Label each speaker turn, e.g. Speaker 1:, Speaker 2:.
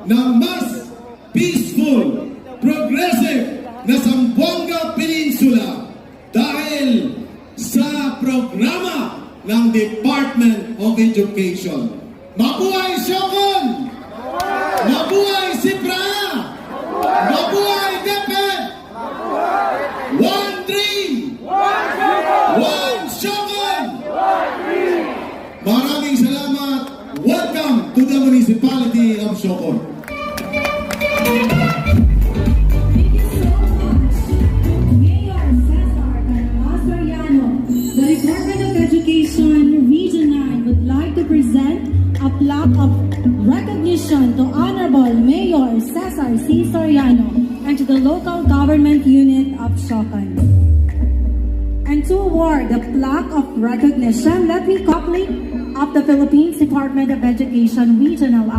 Speaker 1: ng mas peaceful, progressive na Zamboanga Peninsula dahil sa programa ng Department of Education. Mabuhay Siokon! Mabuhay Sipra! Mabuhay DepEd! One dream! One Siokon! Maraming salamat! Welcome to the municipality of Siokon.
Speaker 2: Thank you so much, Mayor Cesar Soriano. The Department of Education Region 9 would like to present a plaque of recognition to Honorable Mayor Cesar C. Soriano and to the local government unit of Siokon. And to award the plaque of recognition, let me copy of the Philippines Department of Education Regional